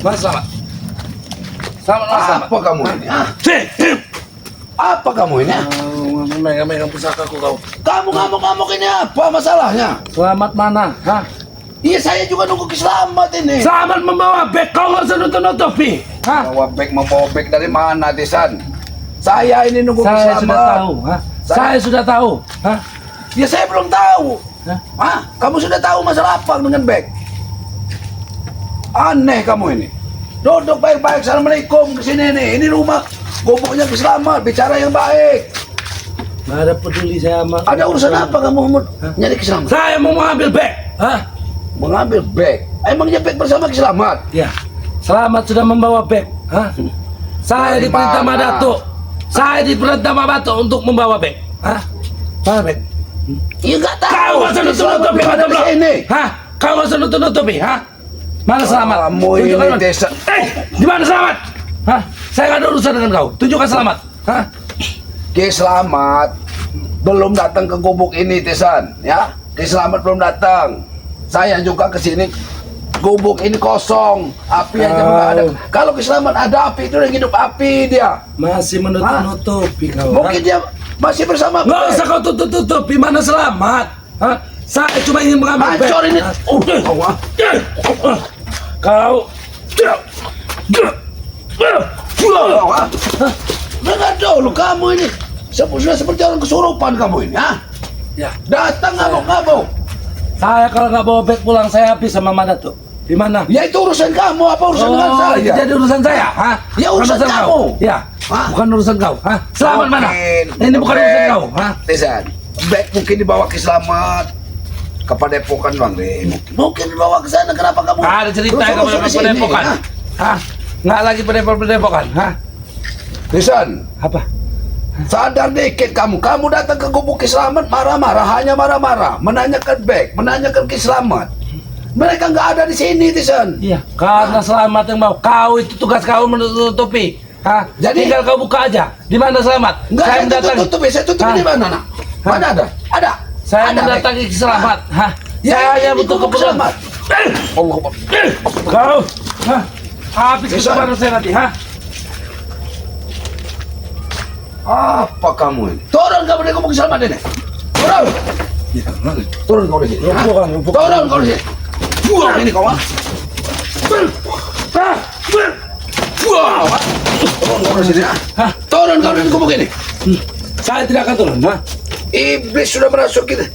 Mas selamat. Selamat. Apa kamu ini? Apa kamu ini? Megang pusakaku kau. Kamu ngamuk-ngamuk ini apa masalahnya? Selamat mana? Hah? Iya saya juga nunggu Selamat ini. Selamat membawa beg, kau nggak usah nutup-nutupi. Hah? Membawa beg dari mana, Tisan? Saya ini nunggu Saya Selamat. sudah tahu. Hah? Saya sudah tahu. Hah? Ya saya belum tahu. Hah? Hah? Kamu sudah tahu masalah apa dengan beg? Aneh kamu ini. Duduk baik-baik. Assalamualaikum kesini nih. Ini rumah gubuknya Selamat. Bicara yang baik. Nggak ada peduli saya sama. Ada urusan apa kamu nyari Selamat? Saya mau mengambil beg. Hah? Mengambil beg? Emangnya beg bersama Selamat? Ya. Selamat sudah membawa beg. Hah? Saya Dari diperintah mana? sama Datuk. Saya diperintah sama Datuk untuk membawa beg. Hah? Mana beg? Iya nggak tahu. Kau nggak usah nutup-nutupi ada mata di sini. Hah? Kau nggak usah nutup-nutupi. Hah? Mana Selamat? Kamu Tunjukkan ini mana. desa. Di mana Selamat? Hah? Saya nggak ada urusan dengan kau. Tunjukkan Selamat. Hah? Ki Selamat belum datang ke gubuk ini, Tisan. Ya, Ki Selamat belum datang. Saya juga ke sini. Gubuk ini kosong, api aja nggak ada. Kalau Ki Selamat ada api itu yang hidup api dia. Masih menutup-nutupi kau. Mungkin dia masih bersama. Nggak usah kau tutup-tutupi. Mana Selamat? Hah? Saya cuma ingin mengambil beg. Hancur ini. Hah? Udah, kau ah. Kau. Kau ah. Dengar dulu kamu ini. Sudah seperti orang kesurupan kamu ini, ah. Ya. Datang ngabuk-ngabuk. Saya kalau nggak bawa beg pulang saya habis sama Mama Datuk. Di mana? Ya itu urusan kamu, apa urusan dengan saya? itu jadi urusan saya, hah? Ya, urusan Bukan kamu. kau. Ya, Hah? bukan urusan kau, hah? Selamat mana? Ini bukan urusan kau, hah? Tisan, beg mungkin dibawa ke Selamat ke Padepokan Bang. Mungkin dibawa ke sana, kenapa kamu? Ada cerita yang kamu terus-terus di sini, padepokan, ah? hah? Nggak lagi padepokan, hah? Tisan, Apa? sadar dikit kamu. Kamu datang ke gubuk Ki Selamat marah-marah, hanya marah-marah, menanyakan beg, menanyakan Ki Selamat. Mereka nggak ada di sini, Tisan. Iya, karena Selamat yang mau. Kau itu tugas kau menutupi, hah? Jadi- Tinggal kau buka aja. Di mana Selamat? Nggak, saya mendatangi. saya tutup Hah? di mana, nak? Mana ada? Ada. Saya Ada, mendatangi beg. Selamat, hah? Ya, Saya hanya ini butuh gubuk keperluan. Selamat. Allah Akbar. Kau, hah? Habis Bisa. kesabaran saya nanti, hah? Apa kamu ini? Turun kamu dari gubuk Ki Selamat ini. Turun. Turun kau di sini. Ya, Hah? bukan. Turun kau di sini. Buang ini kau, ah. Buang, ah. Turun kau di sini, ah. Hah? Turun kau dari gubuk ini. Saya tidak akan turun, hah? Iblis sudah merasuk kita.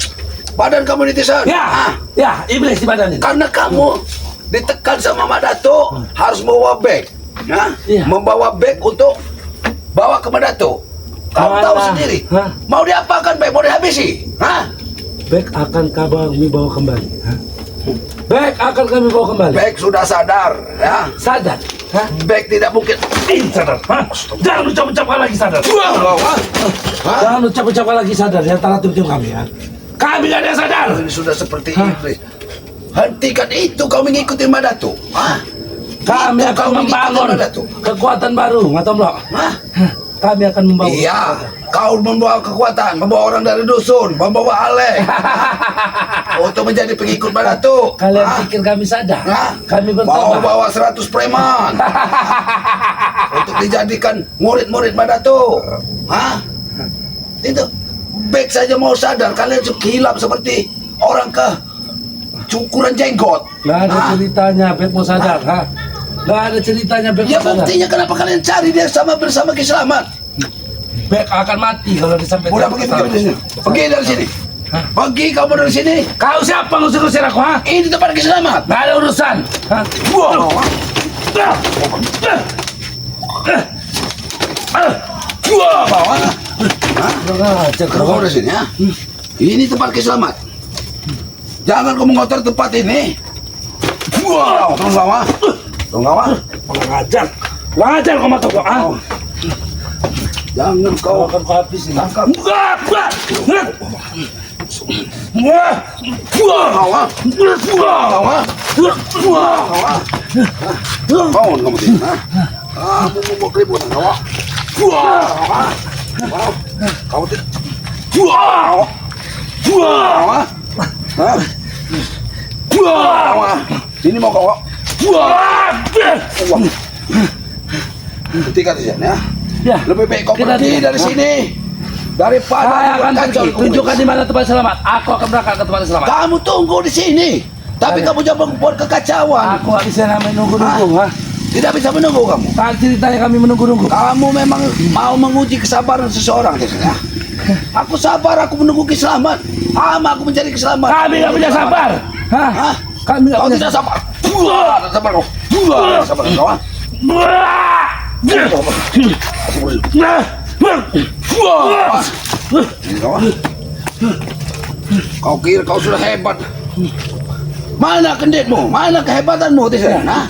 Badan kamu ini, Tisan. Ya, Ah. ya, iblis di badan ini. Karena kamu ditekan sama Mak Dato harus membawa beg. Ya? Iya. Membawa beg untuk bawa ke Mak Dato. Kamu Mana? tahu sendiri. Hah? Mau diapakan beg? Mau dihabisi? Hah? Beg akan kami bawa kembali, hah? Beg akan kami bawa kembali. Beg sudah sadar, ya. Sadar, hah? Beg tidak mungkin. Sadar, hah? Jangan ucap-ucapkan lagi sadar. Hah? Jangan ucap-ucapkan lagi sadar di antara tim-tim kami, ya. Kami gak ada yang sadar. Ini sudah seperti Hah? iblis. Hentikan itu, kau mengikuti Mak Dato. Hah? Kami Itu akan kau mengikuti membangun Mak Dato. kekuatan baru, atau belum? Hah? Kami akan membawa. Iya, kau membawa kekuatan, membawa orang dari dusun, membawa Alek untuk menjadi pengikut Mak Dato. Kalian Hah? pikir kami sadar? Hah? Kami Mau bertobat. bawa 100 preman untuk dijadikan murid-murid Mak Dato. Hah? Itu baik saja mau sadar, kalian kilap seperti orang ke cukuran jenggot. Gak ada Hah? ceritanya Beb mau sadar, hah? Gak ada ceritanya Beb Ya mau sadar. buktinya kenapa kalian cari dia bersama Ki Selamat? Beb akan mati kalau disampaikan. Udah pergi dari sini. Pergi dari sini. Hah? Pergi kamu dari sini. Kau siapa ngusir-ngusir aku, ha? Ini tempat Ki Selamat. Gak ada urusan, hah? Wow. Wah, bawa. Hah? Kurang ajar Kamu kau. dari sini ya. Ini tempat Ki Selamat. Jangan kamu ngotor tempat ini. Wow, tolong bawa. Tolong bawa. Kurang ajar. Kurang ajar kau mata kau, ha? Jangan Kau kau akan kau habis ini. tangkap. Wah, wah, Wah, bawa. Bawa. Bawa. Bangun kamu sini. Kamu mau ribut, bawa. Bawa. Kamu tidak. Bawa. Bawa. Bawa. Sini mau kau. Hentikan Tisan ya. Ya. Lebih baik kau Kita pergi tidak. dari sini daripada Saya akan membuat pergi. kacau di Tunjukkan komunis. di mana tempat selamat. Aku akan berangkat ke tempat selamat. Kamu tunggu di sini. Tapi Ayo. kamu jangan membuat kekacauan. Aku nggak bisa namanya nunggu-nunggu. Ha? Tidak bisa menunggu kamu. Tak ceritanya kami menunggu-nunggu. Kamu memang mau menguji kesabaran seseorang Tisan ya. Aku sabar, aku menunggu keselamatan. Aku mencari keselamatan. Kami nggak punya sabar. Hah? Hah? Kami nggak Kau punya tidak sabar. Tidak sabar kau. Tidak sabar kau. Ah. Ini kau. Kau kira kau sudah hebat. Mana kenditmu? Mana kehebatanmu Tisan? Hah?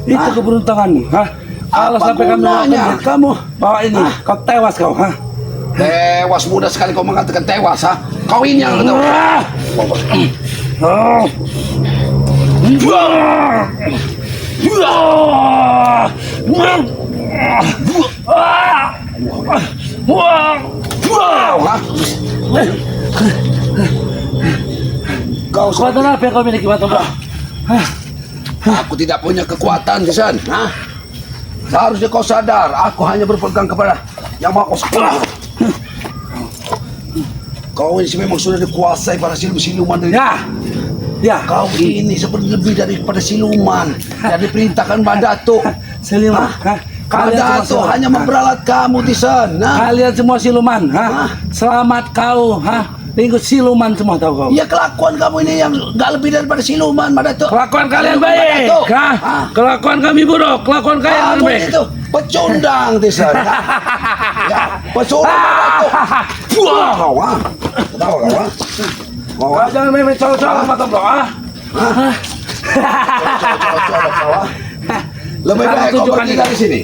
Itu Hah? keberuntunganmu. Hah? Kalau Apa sampai kami gunanya? melakukan kamu bawa ini, kau tewas kau. Hah? Tewas, mudah sekali kau mengatakan tewas, ha? Kau ini yang tewas. Oh. Wow, ha? Kau Kekuatan apa yang kau miliki, Batu? Aku tidak punya kekuatan, Tisan. Hah? Seharusnya kau sadar, aku hanya berpegang kepada yang Maha Kuasa. Kau ini memang sudah dikuasai para siluman dari Ya, ya. kau ini seperti lebih daripada siluman. Dan diperintahkan Mbak Datuk. Siluman. Hah? Mbak Datuk siluman. hanya memperalat kamu Tisan. Nah, Kalian semua siluman. Hah? Selamat kau. Hah? Ikut siluman semua tahu kau. ya kelakuan kamu ini yang nggak lebih daripada siluman, Mbak Datuk. Kelakuan kalian Mbak baik. Datuk. Hah? Hah? Kelakuan kami buruk. Kelakuan kalian Kamu baik. itu pecundang Tisan. Ya, pecundang Mbak Datuk. Wah, kau ah. Tahu kau ah. Kau Kau ah. jangan main cowok-cowok sama Batu, ah. Lebih Sekarang baik kau tunjukkan pergi di- dari sini.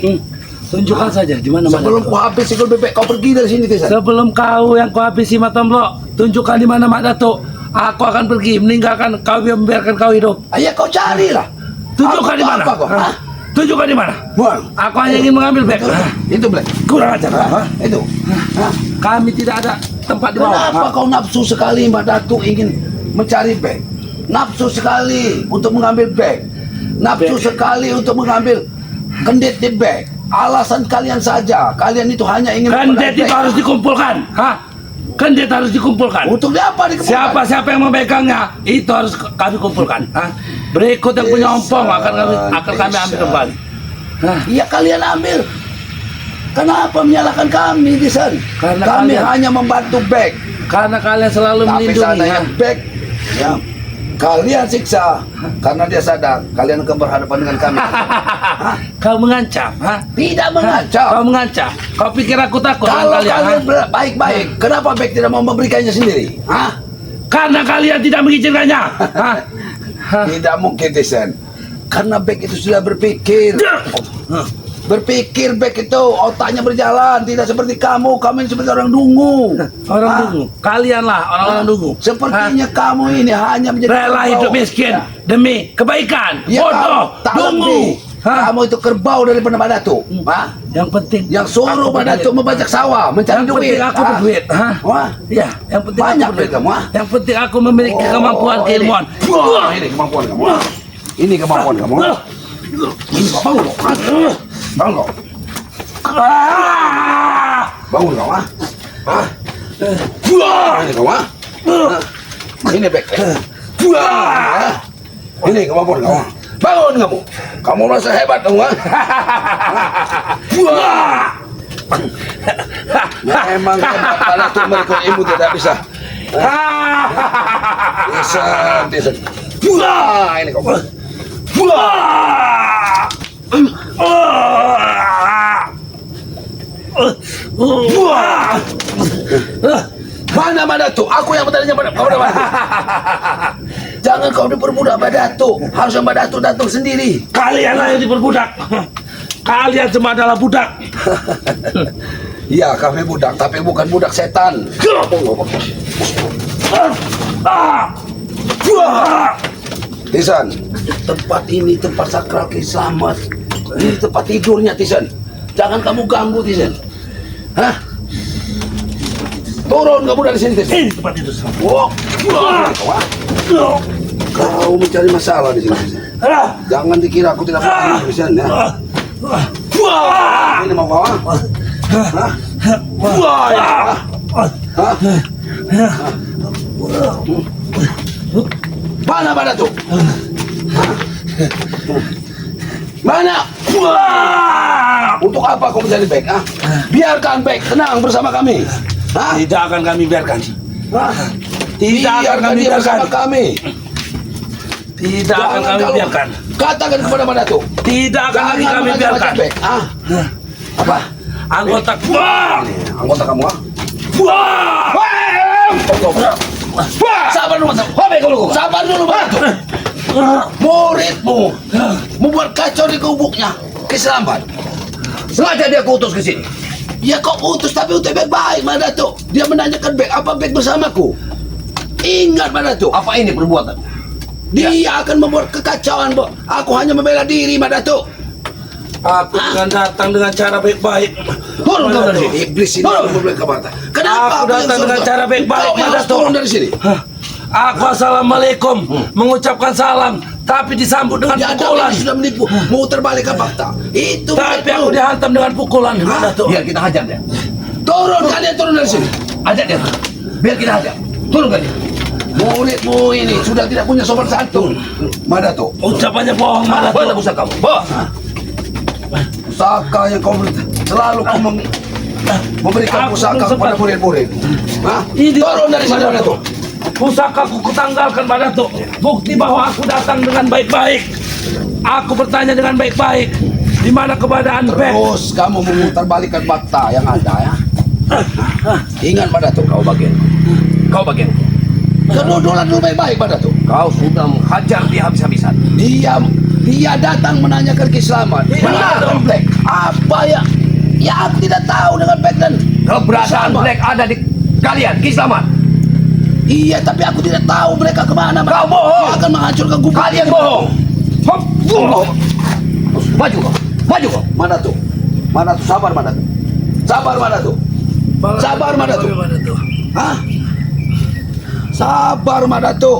Tunjukkan saja di mana Sebelum Mak ku habis sikul bebek, kau pergi dari sini Tisan. Sebelum kau yang kau habisi Matomblok, tunjukkan di mana Mak Datuk. Aku akan pergi meninggalkan kau, membiarkan kau hidup. Ayah kau carilah. Tunjukkan Aku di mana. apa kau? Hah? Hah? Tunjukkan di mana. Buang. Aku hanya ingin mengambil bag. Hah? Itu Black. Kurang ajar. Hah? Itu. Hah? Kami tidak ada tempat di bawah. Kenapa Hah? kau nafsu sekali Mbak Datuk ingin mencari bag? Nafsu sekali untuk mengambil bag. Nafsu Bag. sekali untuk mengambil kendit di bag. Alasan kalian saja. Kalian itu hanya ingin Kendet menggunakan itu bag. harus dikumpulkan. Hah? Kendet harus dikumpulkan. Untuk apa dikumpulkan? Siapa yang memegangnya itu harus kami kumpulkan. Hah? Berikut yang punya ompong akan kami ambil kembali. Hah? Iya kalian ambil. Kenapa menyalahkan kami Tisan? Karena Kami kalian- hanya membantu bag. Karena kalian selalu Tapi melindungi. seandainya Hah? bag ya, kalian siksa karena dia sadar kalian akan berhadapan dengan kami. Kau mengancam, ha? Tidak Kau mengancam. mengancam. Kau pikir aku takut dengan Kalau kalian? kalian Ha? baik-baik, kenapa bag tidak mau memberikannya sendiri? Hah? Karena kalian tidak mengizinkannya. Ha? Ha? Tidak mungkin, Tisan. Karena bag itu sudah berpikir. Berpikir bag itu otaknya berjalan, tidak seperti kamu. Kamu ini seperti orang dungu. Orang Hah? dungu. Kalianlah orang-orang dungu. Sepertinya kamu ini hanya menjadi Rela kerbau. hidup miskin Ya. demi kebaikan. Ya, Bodoh, kamu tak dungu. lebih. Ha? Kamu itu kerbau daripada Mbak Datuk. Hah? Yang penting Yang suruh aku Mbak Datuk berduit. membajak sawah, mencari Yang duit. penting aku Hah? berduit. Ha? Wah, Ya, yang penting Banyak aku berduit. duit kamu, ha? Yang penting aku memiliki kemampuan, ini. keilmuan. Wah, ini kemampuan kamu. Ini kemampuan kamu. Ini bangun loh. Bangun loh. Ah! Bangun kau ah. Hah? Wah, ini kau ah. Ini bek. Wah. Ini kemampuan kau. Bangun kamu. Kamu merasa hebat kamu ah. Wah. Memang hebat pada tuh mereka ilmu tidak bisa. Bisa, bisa. Wah, ini kau. Wah. Wah. Mana Mbak Datuk? Aku yang bertanya pada kau mana? Jangan kau diperbudak Mbak Datuk. Harusnya Mbak Datuk datang sendiri. Kalianlah yang diperbudak. Kalian semua adalah budak. Iya, kami budak, tapi bukan budak setan. Ah! Ah! Tisan, tempat ini tempat sakral Kisamat. Ini tempat tidurnya, Tisan. Jangan kamu ganggu, Tisan. Hah? Turun kamu dari sini, Tisan. Ini tempat itu. Wah, wah, Kau mencari masalah di sini. Jangan dikira aku tidak paham Christian ya. Ini mau kau? Hah? Hah? Mana tuh? Mana? Untuk apa kau menjadi baik? Biarkan baik tenang bersama kami. Tidak akan kami biarkan. Tidak akan Biarkan kami dia biarkan. bersama kami. Tidak akan kami kalau- biarkan. Katakan kepada mana tuh? Tidak akan kami Jangan biarkan. macam-macam, baik. Apa? Anggota Anggota kamu Wah! Sabar dulu, sabar dulu, Batu. Muridmu membuat kacau di gubuknya. Keselamat. Sengaja dia kuutus ke sini. Ya kok utus tapi untuk baik-baik, Madato. Dia menanyakan baik apa baik bersamaku. Ingat, Madato. Apa ini perbuatan? Dia akan membuat kekacauan, Bo. Aku hanya membela diri, Madato. Aku akan datang dengan cara baik-baik. Turun kau dari Madato. sini. Iblis ini membuat kebata. Kenapa Aku datang dengan cara baik-baik, Kau yang harus Madato. turun dari sini. Aku assalamualaikum mengucapkan salam, tapi disambut dengan Ya, pukulan. Anda sudah menipu, mau terbalik ke fakta. Itu Tapi muridmu. aku dihantam dengan pukulan, Madato. Biar kita hajar dia. Turun, kalian turun dari sini. Ajak dia. Biar kita hajar. Turunkan dia. Muridmu ini sudah tidak punya sopan santun. Madato, Ucapannya bohong, Mana Madato. pusaka kamu? Bawa. pusaka yang kau beri, selalu kau memberikan Aku pusaka sempat- kepada murid-murid. Ini- Turun dari sini, Madato. Pusakaku kutanggalkan, Madato. Bukti bahwa aku datang dengan baik-baik. Aku bertanya dengan baik-baik. Di mana keberadaan Bek? Terus kamu memutarbalikkan fakta yang ada ya. Ingat, Madato. Kau bagian. Kau bagian. Kedudukan dulu baik-baik, Madato. Kau sudah menghajar dia habis-habisan. Dia datang menanyakan keislaman. Menanyakan Black. Apa ya? Ya aku tidak tahu dengan Black dan Keberadaan Sama. Black ada di kalian. Kislamat. Iya, tapi aku tidak tahu mereka kemana. Kau bohong. Dia akan menghancurkan gubuk. Kalian bohong. Hop. Bohong. Maju kau. Maju kau. Mana tuh? Mana tuh? Sabar, mana tuh? Sabar, mana tuh? Sabar, Madato. Hah? Sabar, Madato.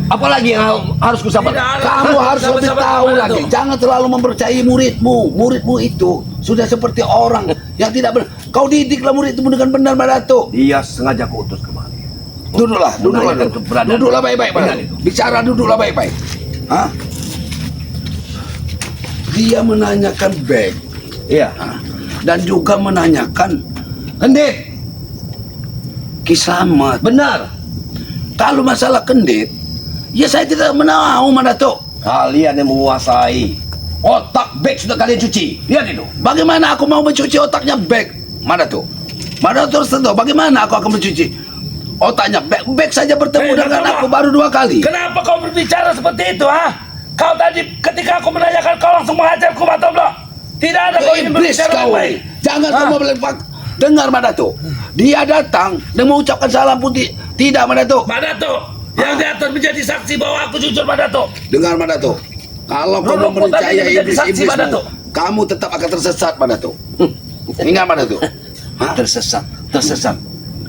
Apalagi yang harus kusabar? Tidak ada. Kamu harus lebih Sabar, tahu Madato. lagi. Jangan terlalu mempercayai muridmu. Muridmu itu sudah seperti orang yang tidak benar. Kau didiklah muridmu dengan benar, Madato. Dia sengaja kuutus kemari. Duduklah, duduklah, Menanyakan keberadaan. duduklah baik-baik, Benar Madato. itu. Bicara duduklah baik-baik. Hah? Dia menanyakan baik. Iya. Dan juga menanyakan kendit. Kislamat. Benar. Kalau masalah kendit, ya saya tidak mau, Madato. Kalian yang menguasai. Otak Bek sudah kalian cuci. Lihat itu. Bagaimana aku mau mencuci otaknya Bek, Madato? Madato harus tahu bagaimana aku akan mencuci otaknya Bek. Bek saja bertemu Hei, dengan Madato. aku baru 2 kali. Kenapa kau berbicara seperti itu, ha? Kau tadi ketika aku menanyakan kau langsung menghajarku, Madato. Tidak ada kau ini Iblis berbicara kau. baik. Jangan Hah? kau mau melepak. Dengar, Madato. Dia datang dan mengucapkan salam pun tidak, Madato. Madato, yang di atas menjadi saksi bahwa aku jujur, Madato. Dengar, Madato. Kalau kau mau Rumput tadi percaya menjadi saksi, iblis-iblismu, Madato. kamu tetap akan tersesat, Madato. Ingat, Madato. Hah? Tersesat.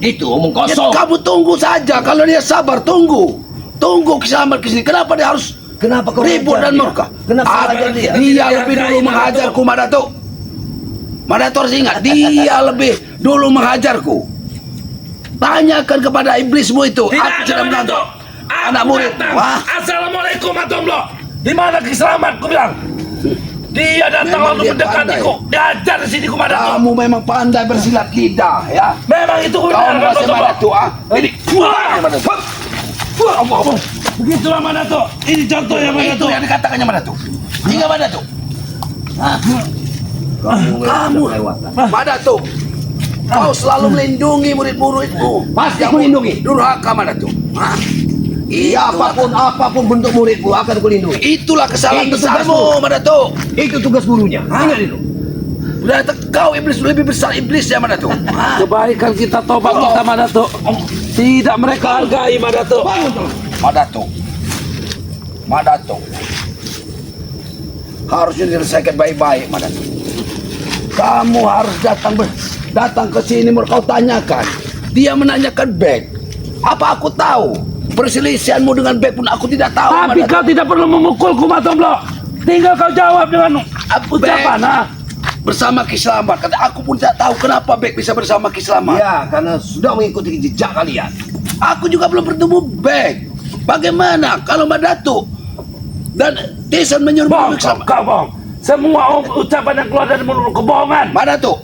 Itu omong Ya, kosong. kamu tunggu saja. Kalau dia sabar, tunggu. Tunggu Kislamat ke sini. Kenapa dia harus Kenapa kau ribut hajar dan dia? murka? Kenapa kau Ah, hajar dia? Dia Tidak lebih dihargai, dulu Madato. menghajarku, Madato. Madato harus ingat, dia lebih dulu menghajarku. Tanyakan kepada iblismu itu. Tidak Aku ada, sudah Madato. menangkap Aku anak murid. datang. Wah, Assalamualaikum, Madato. Di mana Kiselamat, ku bilang. Dia datang Memang lalu dia mendekatiku. Diajar di sini, ku, Madato. kamu memang pandai bersilat lidah, ya. Memang itu ku Kau bilang, masih Madato. Madato, ah. Ini, Wah. Madato. Wah, begitulah, Madato. Ini contohnya, Itu Madato. yang dikatakannya Madato. Ingat, Madato. Kamu, Madato. Kau selalu melindungi murid-muridmu. Pasti Yang kulindungi. Durhaka, Madato. Hah? Iya, apapun bentuk muridku akan kulindungi. Itulah kesalahan Itu besarmu, tugasmu. Madato. Itu tugas gurunya. Ingat itu. Udah kau iblis lebih besar iblis ya, Madato. Hah? Kebaikan kita, tobat kita, Madato. Tidak mereka hargai, Madato. Madato. Madato. Harusnya diselesaikan baik-baik, Madato. Kamu harus datang ke sini, kau tanyakan. Dia menanyakan back. Apa aku tahu? perselisihanmu dengan Bek pun aku tidak tahu. Tapi Madatuk. kau tidak perlu memukulku, Matomblo. Tinggal kau jawab dengan ucapan, ha? Bersama Ki Slamet. Kata aku pun tidak tahu kenapa Bek bisa bersama Ki Slamet. Ya, karena sudah mengikuti jejak kalian. Aku juga belum bertemu Bek. Bagaimana kalau Madatuk dan Tesan menyuruh Bohong, Bek sama? kau bohong. Semua ucapan yang keluar dari mulut kebohongan. Madatuk,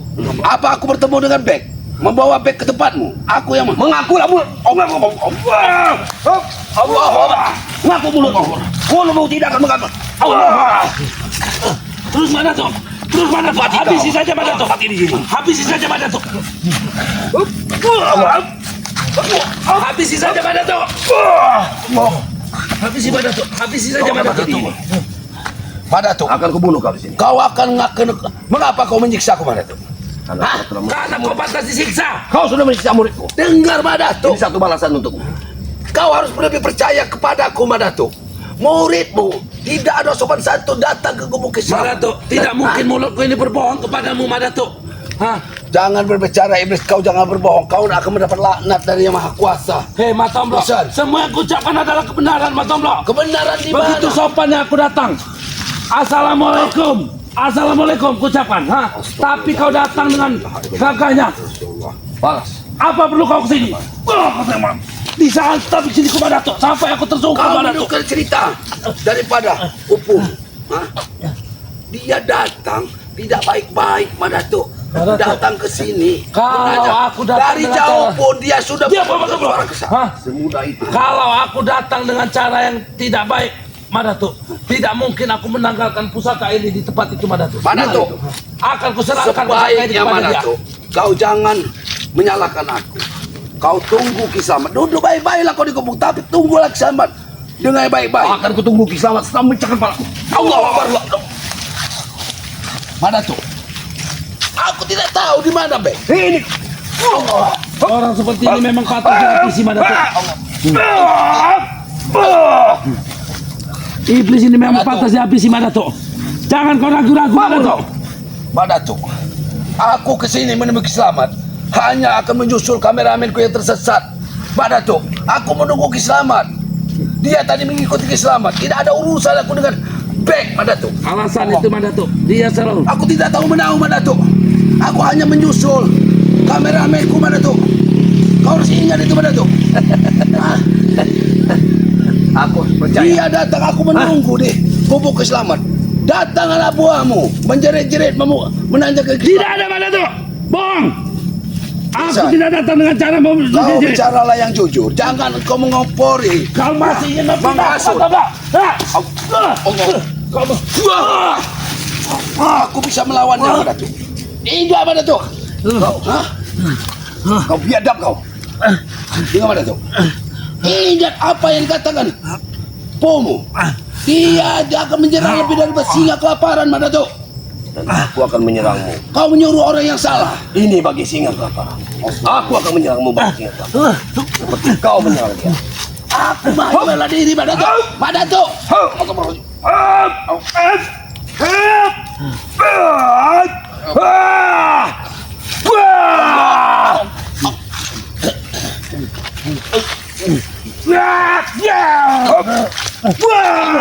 apa aku bertemu dengan Bek? Membawa Bek ke tempatmu? Aku yang Mengakulah mulut. Allah. Mengaku mulut. Mulutmu tidak akan mengaku. Allah. Terus mana tuh? Terus mana tuh? Habisi saja mana tuh? Habisi saja mana tuh? Habisi saja mana tuh? Habisi mana tuh? Habisi saja mana tuh? Madatuk, Akan kubunuh kau di sini. kau akan ngaken. Mengapa kau menyiksa aku, Madatuk? Karena kau pantas disiksa. Kau sudah menyiksa muridku. Dengar, Madatuk. Ini satu balasan untukmu. Kau harus lebih percaya kepadaku, Madatuk. Muridmu tidak ada sopan santun datang ke gubuk Ki Slamet. Madatuk, tidak mungkin mulutku ini berbohong kepadamu, Madatuk. Hah? Jangan berbicara iblis, kau jangan berbohong. Kau akan mendapat laknat dari Yang Maha Kuasa. Hei, Matomblo. Bosan. Semua yang kuucapkan adalah kebenaran, Matomblo. Kebenaran di mana? Begitu sopannya aku datang. Assalamualaikum. Assalamualaikum kuucapkan. Ha? Tapi kau datang dengan gagahnya. Balas. Apa perlu kau kesini? Bisa hantar di sini kepada Datuk sampai aku tersungkur Kau kepada Datuk. menukar cerita daripada Upum. Hah? Dia datang tidak baik-baik, Madatuk. Madatuk. Datang ke sini. Kalau mengajak. aku datang dari dengan jauh cara- pun dia sudah Dia apa bersuara Madatuk? kesal. Hah? Semudah itu. Kalau aku datang dengan cara yang tidak baik, Madatuk, tidak mungkin aku menanggalkan pusaka ini di tempat itu, Madatuk. Madatuk, Akan kuserahkan pusaka ini sebaiknya kepada dia. Madatuk, kau jangan menyalahkan aku. Kau tunggu Ki Slamet. Duduk baik-baiklah kau di gubuk, tapi tunggulah Ki Slamet dengan baik-baik. Akan kutunggu Ki Slamet setelah memecahkan kepalaku. Allah Akbar. Madatuk, aku tidak tahu di mana, Bek. Ini. Orang seperti ini memang patut dihabisi, Madatuk. Iblis ini memang Madatuk. patut dihabisi, Madatuk. Jangan kau ragu-ragu, Madatuk. Madatuk, aku kesini menemui Ki Slamet hanya akan menyusul kameramenku yang tersesat. Madatuk, aku menunggu Ki Slamet. Dia tadi mengikuti Ki Slamet. Tidak ada urusan aku dengan Bek, Madatuk. Alasan itu, Madatuk. Dia selalu. Aku tidak tahu menahu, Madatuk. Aku hanya menyusul kameramenku, Madatuk. Kau harus ingat itu, Madatuk. Aku percaya. Dia datang, aku menunggu di gubuk Ki Slamet. Datang anak buahmu, menjerit-jerit, menanjak ke Ki Tidak Slamet. ada, Madatuk. Bohong. Aku Bisa. tidak datang dengan cara Kau menjerit. bicaralah yang jujur. Jangan kau mengompori. Kau masih ingin Menghasut. Aku bisa melawannya, Madatuk. Ingat, Madatuk. Hah? Kau biadab kau. Ingat, Madatuk. Ingat apa yang dikatakan Pomo. Dia akan menyerang lebih dari singa kelaparan, Madatuk. Dan aku akan menyerangmu. Kau menyuruh orang yang salah. Ini bagi singa kelaparan. Aku akan menyerangmu bagi singa kelaparan. Seperti kau menyerang dia. Aku mau bela diri, Madatuk. Madatuk. Aku merujuk. Yeah!